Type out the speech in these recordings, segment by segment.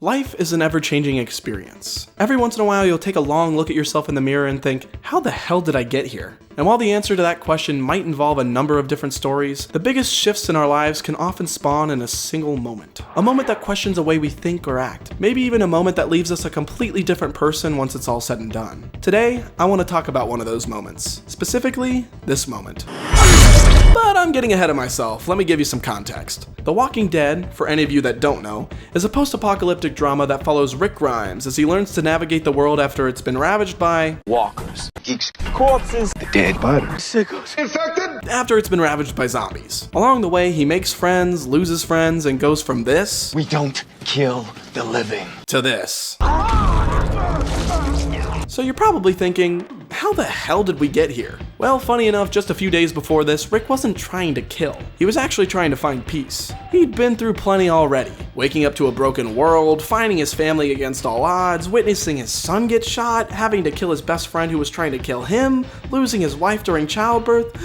Life is an ever-changing experience. Every once in a while, you'll take a long look at yourself in the mirror and think, how the hell did I get here? And while the answer to that question might involve a number of different stories, the biggest shifts in our lives can often spawn in a single moment. A moment that questions the way we think or act. Maybe even a moment that leaves us a completely different person once it's all said and done. Today, I want to talk about one of those moments. Specifically, this moment. But I'm getting ahead of myself. Let me give you some context. The Walking Dead, for any of you that don't know, is a post-apocalyptic drama that follows Rick Grimes as he learns to navigate the world after it's been ravaged by walkers, geeks, corpses, the dead body, sickos, infected. After it's been ravaged by zombies. Along the way, he makes friends, loses friends, and goes from this, we don't kill the living, to this. So you're probably thinking, how the hell did we get here? Well, funny enough, just a few days before this, Rick wasn't trying to kill. He was actually trying to find peace. He'd been through plenty already. Waking up to a broken world, finding his family against all odds, witnessing his son get shot, having to kill his best friend who was trying to kill him, losing his wife during childbirth,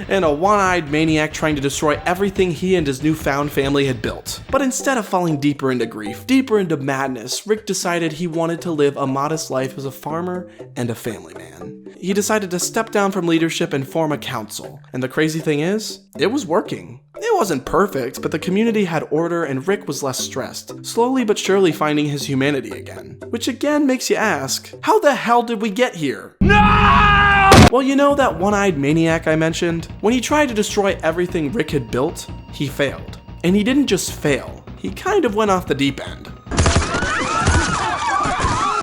and a one-eyed maniac trying to destroy everything he and his newfound family had built. But instead of falling deeper into grief, deeper into madness, Rick decided he wanted to live a modest life as a farmer and a family man. He decided to step down from leadership and form a council. And the crazy thing is, it was working. It wasn't perfect, but the community had order and Rick was less stressed, slowly but surely finding his humanity again. Which again makes you ask, how the hell did we get here? No! Well, you know that one-eyed maniac I mentioned? When he tried to destroy everything Rick had built, he failed. And he didn't just fail, he kind of went off the deep end.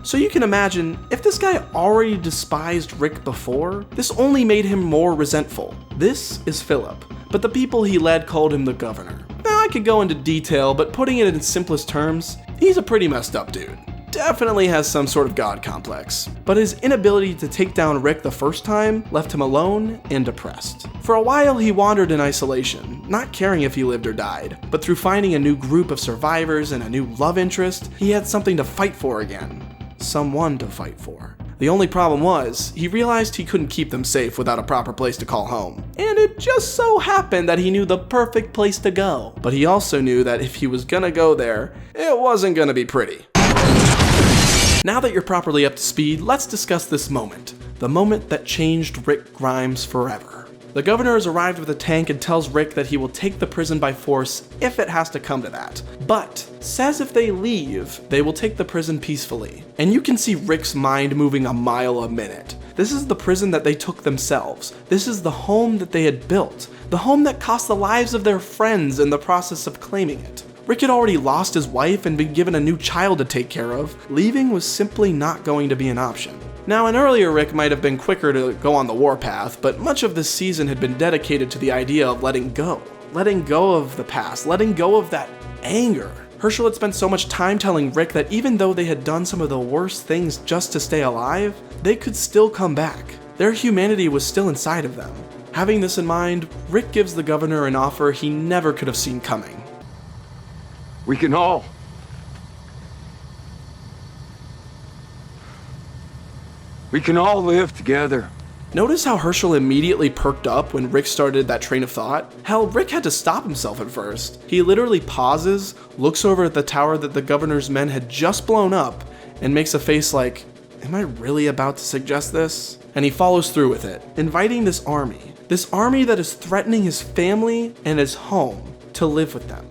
So you can imagine, if this guy already despised Rick before, this only made him more resentful. This is Philip, but the people he led called him the governor. Now I could go into detail, but putting it in simplest terms, he's a pretty messed up dude. Definitely has some sort of god complex, but his inability to take down Rick the first time left him alone and depressed. For a while he wandered in isolation, not caring if he lived or died, but through finding a new group of survivors and a new love interest, he had something to fight for again. Someone to fight for. The only problem was, he realized he couldn't keep them safe without a proper place to call home. And it just so happened that he knew the perfect place to go. But he also knew that if he was gonna go there, it wasn't gonna be pretty. Now that you're properly up to speed, let's discuss this moment. The moment that changed Rick Grimes forever. The governor has arrived with a tank and tells Rick that he will take the prison by force if it has to come to that. But says if they leave, they will take the prison peacefully. And you can see Rick's mind moving a mile a minute. This is the prison that they took themselves. This is the home that they had built. The home that cost the lives of their friends in the process of claiming it. Rick had already lost his wife and been given a new child to take care of. Leaving was simply not going to be an option. Now, an earlier Rick might have been quicker to go on the warpath, but much of this season had been dedicated to the idea of letting go. Letting go of the past, letting go of that anger. Herschel had spent so much time telling Rick that even though they had done some of the worst things just to stay alive, they could still come back. Their humanity was still inside of them. Having this in mind, Rick gives the governor an offer he never could have seen coming. We can all live together. Notice how Herschel immediately perked up when Rick started that train of thought? Hell, Rick had to stop himself at first. He literally pauses, looks over at the tower that the governor's men had just blown up, and makes a face like, am I really about to suggest this? And he follows through with it, inviting this army that is threatening his family and his home, to live with them,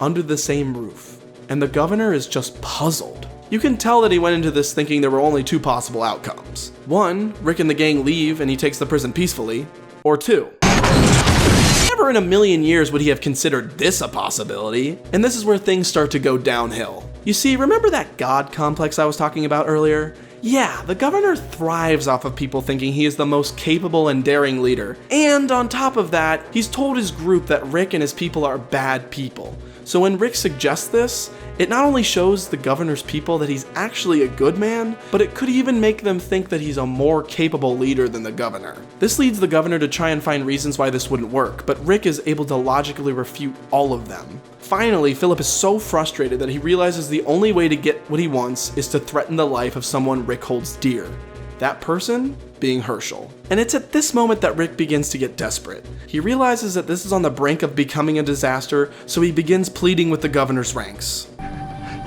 under the same roof. And the governor is just puzzled. You can tell that he went into this thinking there were only two possible outcomes. One, Rick and the gang leave and he takes the prison peacefully. Or two, never in a million years would he have considered this a possibility. And this is where things start to go downhill. You see, remember that god complex I was talking about earlier? Yeah, the governor thrives off of people thinking he is the most capable and daring leader. And on top of that, he's told his group that Rick and his people are bad people. So when Rick suggests this, it not only shows the governor's people that he's actually a good man, but it could even make them think that he's a more capable leader than the governor. This leads the governor to try and find reasons why this wouldn't work, but Rick is able to logically refute all of them. Finally, Philip is so frustrated that he realizes the only way to get what he wants is to threaten the life of someone Rick holds dear. That person being Herschel. And it's at this moment that Rick begins to get desperate. He realizes that this is on the brink of becoming a disaster, so he begins pleading with the governor's ranks.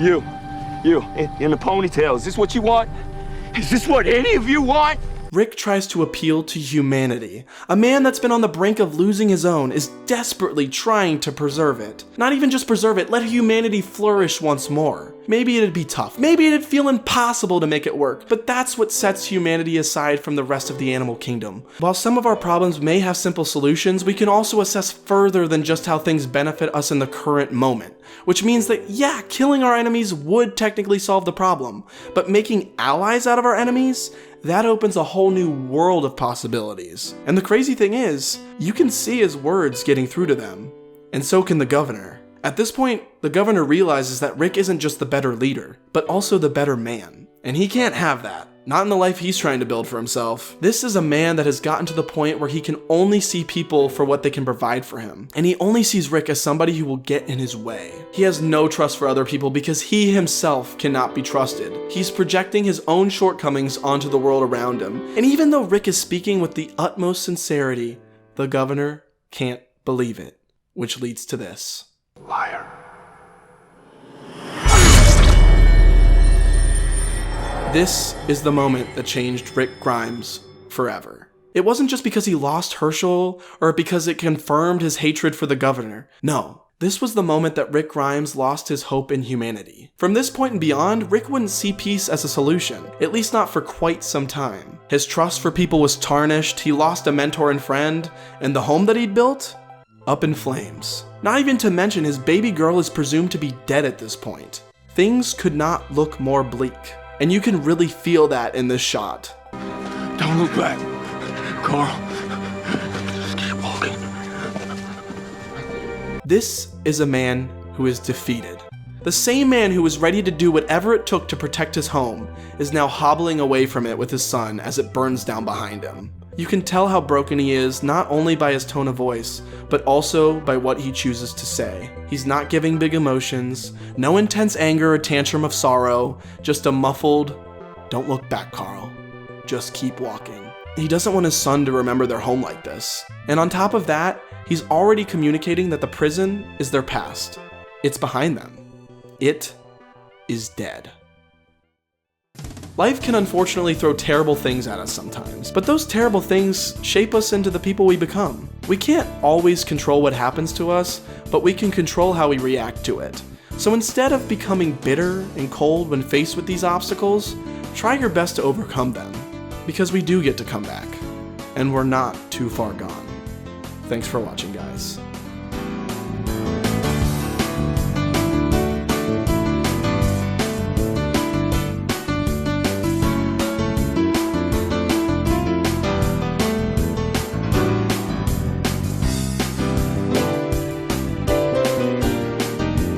You You, in the ponytail, is this what you want? Is this what any of you want? Rick tries to appeal to humanity. A man that's been on the brink of losing his own is desperately trying to preserve it. Not even just preserve it, let humanity flourish once more. Maybe it'd be tough, maybe it'd feel impossible to make it work, but that's what sets humanity aside from the rest of the animal kingdom. While some of our problems may have simple solutions, we can also assess further than just how things benefit us in the current moment. Which means that, yeah, killing our enemies would technically solve the problem, but making allies out of our enemies, that opens a whole new world of possibilities. And the crazy thing is, you can see his words getting through to them. And so can the governor. At this point, the governor realizes that Rick isn't just the better leader, but also the better man. And he can't have that. Not in the life he's trying to build for himself. This is a man that has gotten to the point where he can only see people for what they can provide for him. And he only sees Rick as somebody who will get in his way. He has no trust for other people because he himself cannot be trusted. He's projecting his own shortcomings onto the world around him. And even though Rick is speaking with the utmost sincerity, the governor can't believe it. Which leads to this. Liar. This is the moment that changed Rick Grimes forever. It wasn't just because he lost Herschel or because it confirmed his hatred for the governor. No, this was the moment that Rick Grimes lost his hope in humanity. From this point and beyond, Rick wouldn't see peace as a solution, at least not for quite some time. His trust for people was tarnished, he lost a mentor and friend, and the home that he'd built? Up in flames. Not even to mention his baby girl is presumed to be dead at this point. Things could not look more bleak. And you can really feel that in this shot. Don't look back, Carl. Just keep walking. This is a man who is defeated. The same man who was ready to do whatever it took to protect his home is now hobbling away from it with his son as it burns down behind him. You can tell how broken he is not only by his tone of voice, but also by what he chooses to say. He's not giving big emotions, no intense anger or tantrum of sorrow, just a muffled, "Don't look back, Carl. Just keep walking." He doesn't want his son to remember their home like this. And on top of that, he's already communicating that the prison is their past. It's behind them. It is dead. Life can unfortunately throw terrible things at us sometimes, but those terrible things shape us into the people we become. We can't always control what happens to us, but we can control how we react to it. So instead of becoming bitter and cold when faced with these obstacles, try your best to overcome them, because we do get to come back, and we're not too far gone. Thanks for watching, guys.